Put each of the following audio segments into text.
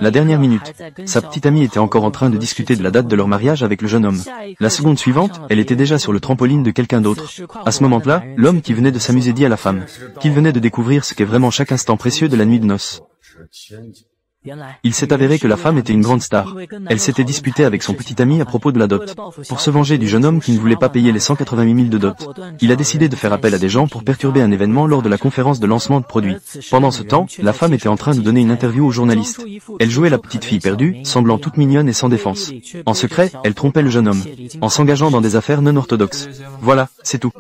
La dernière minute, sa petite amie était encore en train de discuter de la date de leur mariage avec le jeune homme. La seconde suivante, elle était déjà sur le trampoline de quelqu'un d'autre. À ce moment-là, l'homme qui venait de s'amuser dit à la femme qu'il venait de découvrir ce qu'est vraiment chaque instant précieux de la nuit de noces. Il s'est avéré que la femme était une grande star. Elle s'était disputée avec son petit ami à propos de la dot. Pour se venger du jeune homme qui ne voulait pas payer les 188 000 de dot, il a décidé de faire appel à des gens pour perturber un événement lors de la conférence de lancement de produits. Pendant ce temps, la femme était en train de donner une interview aux journalistes. Elle jouait la petite fille perdue, semblant toute mignonne et sans défense. En secret, elle trompait le jeune homme, en s'engageant dans des affaires non orthodoxes. Voilà, c'est tout.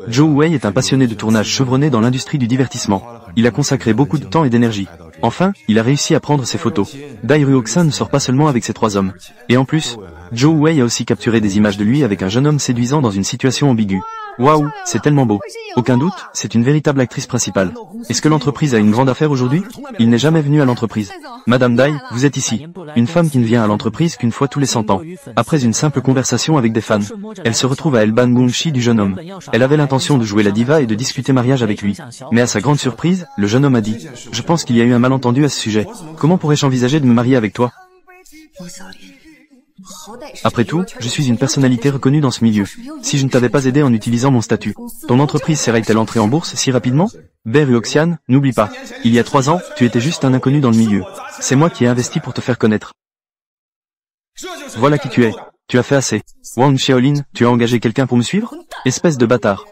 Zhou Wei est un passionné de tournage chevronné dans l'industrie du divertissement. Il a consacré beaucoup de temps et d'énergie. Enfin, il a réussi à prendre ses photos. Dai Ruoxin ne sort pas seulement avec ces 3 hommes. Et en plus, Zhou Wei a aussi capturé des images de lui avec un jeune homme séduisant dans une situation ambiguë. Waouh, c'est tellement beau. Aucun doute, c'est une véritable actrice principale. Est-ce que l'entreprise a une grande affaire aujourd'hui? Il n'est jamais venu à l'entreprise. Madame Dai, vous êtes ici. Une femme qui ne vient à l'entreprise qu'une fois tous les 100 ans. Après une simple conversation avec des fans, elle se retrouve à Elban Gongshi du jeune homme. Elle avait l'intention de jouer la diva et de discuter mariage avec lui. Mais à sa grande surprise, le jeune homme a dit « Je pense qu'il y a eu un malentendu à ce sujet. Comment pourrais-je envisager de me marier avec toi ?» Après tout, je suis une personnalité reconnue dans ce milieu. Si je ne t'avais pas aidé en utilisant mon statut, ton entreprise serait-elle entrée en bourse si rapidement? Bai Ruoxian, n'oublie pas. Il y a 3 ans, tu étais juste un inconnu dans le milieu. C'est moi qui ai investi pour te faire connaître. Voilà qui tu es. Tu as fait assez. Wang Xiaolin, tu as engagé quelqu'un pour me suivre? Espèce de bâtard.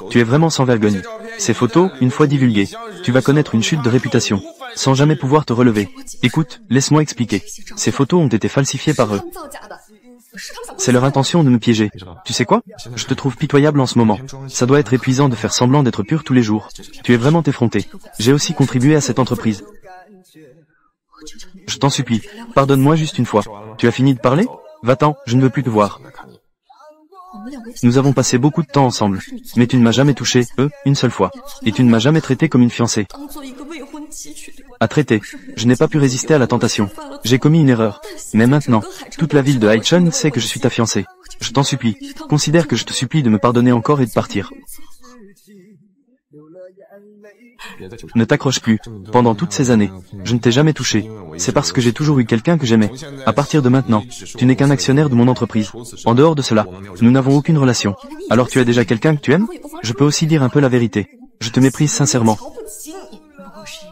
Tu es vraiment sans vergogne. Ces photos, une fois divulguées, tu vas connaître une chute de réputation, sans jamais pouvoir te relever. Écoute, laisse-moi expliquer. Ces photos ont été falsifiées par eux. C'est leur intention de me piéger. Tu sais quoi? Je te trouve pitoyable en ce moment. Ça doit être épuisant de faire semblant d'être pur tous les jours. Tu es vraiment effronté. J'ai aussi contribué à cette entreprise. Je t'en supplie, pardonne-moi juste une fois. Tu as fini de parler? Va-t'en, je ne veux plus te voir. Nous avons passé beaucoup de temps ensemble, mais tu ne m'as jamais touché, une seule fois. Et tu ne m'as jamais traité comme une fiancée. À traiter, je n'ai pas pu résister à la tentation. J'ai commis une erreur. Mais maintenant, toute la ville de Haichun sait que je suis ta fiancée. Je t'en supplie, considère que je te supplie de me pardonner encore et de partir. Ne t'accroche plus. Pendant toutes ces années, je ne t'ai jamais touché. C'est parce que j'ai toujours eu quelqu'un que j'aimais. À partir de maintenant, tu n'es qu'un actionnaire de mon entreprise. En dehors de cela, nous n'avons aucune relation. Alors tu as déjà quelqu'un que tu aimes? Je peux aussi dire un peu la vérité. Je te méprise sincèrement.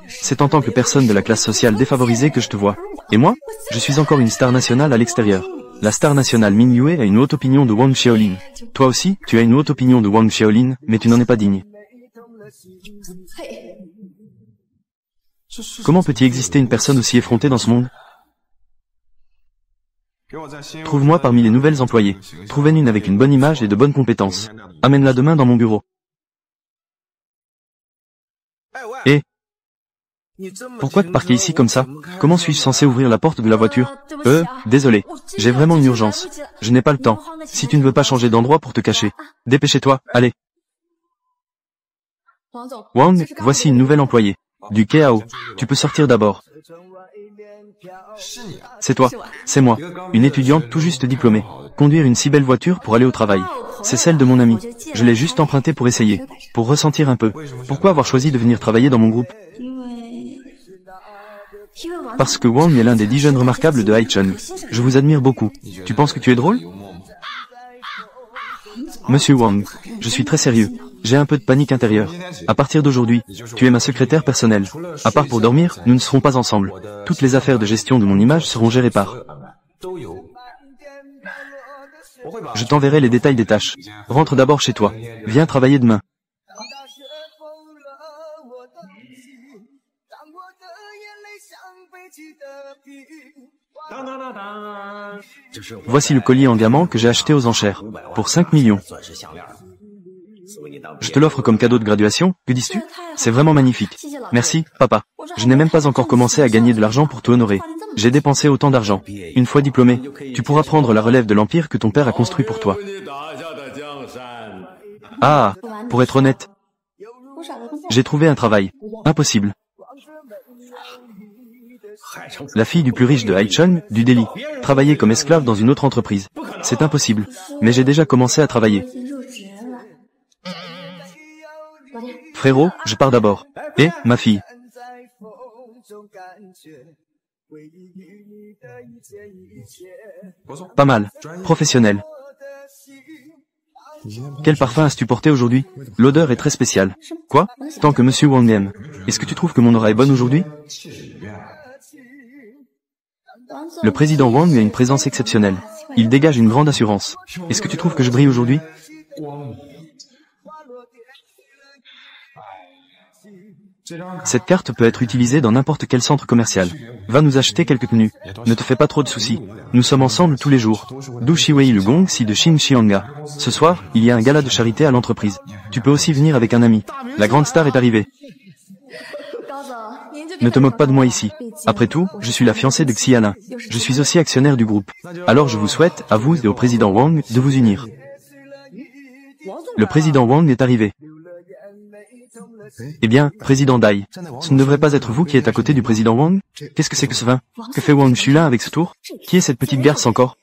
C'est en tant que personne de la classe sociale défavorisée que je te vois. Et moi, je suis encore une star nationale à l'extérieur. La star nationale Min Yue a une haute opinion de Wang Xiaolin. Toi aussi, tu as une haute opinion de Wang Xiaolin, mais tu n'en es pas digne. Comment peut-y exister une personne aussi effrontée dans ce monde? Trouve-moi parmi les nouvelles employées. Trouve-en une avec une bonne image et de bonnes compétences. Amène-la demain dans mon bureau. Et pourquoi te parquer ici comme ça? Comment suis-je censé ouvrir la porte de la voiture? Désolé. J'ai vraiment une urgence. Je n'ai pas le temps. Si tu ne veux pas changer d'endroit pour te cacher, dépêchez-toi, allez. Wang, voici une nouvelle employée. Du Kao. Tu peux sortir d'abord. C'est toi. C'est moi. Une étudiante tout juste diplômée. Conduire une si belle voiture pour aller au travail. C'est celle de mon ami. Je l'ai juste empruntée pour essayer. Pour ressentir un peu. Pourquoi avoir choisi de venir travailler dans mon groupe? Parce que Wang est l'un des 10 jeunes remarquables de Haichun. Je vous admire beaucoup. Tu penses que tu es drôle? Monsieur Wang, je suis très sérieux. J'ai un peu de panique intérieure. À partir d'aujourd'hui, tu es ma secrétaire personnelle. À part pour dormir, nous ne serons pas ensemble. Toutes les affaires de gestion de mon image seront gérées par. Je t'enverrai les détails des tâches. Rentre d'abord chez toi. Viens travailler demain. Voici le collier en diamant que j'ai acheté aux enchères. Pour 5 millions. Je te l'offre comme cadeau de graduation, que dis-tu? C'est vraiment magnifique. Merci, papa. Je n'ai même pas encore commencé à gagner de l'argent pour te honorer. J'ai dépensé autant d'argent. Une fois diplômé, tu pourras prendre la relève de l'empire que ton père a construit pour toi. Ah, pour être honnête, j'ai trouvé un travail. Impossible. La fille du plus riche de Haichun, du Delhi, travailler comme esclave dans une autre entreprise. C'est impossible. Mais j'ai déjà commencé à travailler. Frérot, je pars d'abord. Et, ma fille. Pas mal. Professionnel. Quel parfum as-tu porté aujourd'hui? L'odeur est très spéciale. Quoi? Tant que Monsieur Wang aime. Est-ce que tu trouves que mon aura est bonne aujourd'hui? Le président Wang a une présence exceptionnelle. Il dégage une grande assurance. Est-ce que tu trouves que je brille aujourd'hui? Cette carte peut être utilisée dans n'importe quel centre commercial. Va nous acheter quelques tenues. Ne te fais pas trop de soucis. Nous sommes ensemble tous les jours. Du Shiwei le gong si de Xin Xianga. Ce soir, il y a un gala de charité à l'entreprise. Tu peux aussi venir avec un ami. La grande star est arrivée. Ne te moque pas de moi ici. Après tout, je suis la fiancée de Xiana. Je suis aussi actionnaire du groupe. Alors je vous souhaite, à vous et au président Wang, de vous unir. Le président Wang est arrivé. Eh bien, président Dai, ce ne devrait pas être vous qui êtes à côté du président Wang? Qu'est-ce que c'est que ce vin? Que fait Wang Shulin avec ce tour? Qui est cette petite garce encore?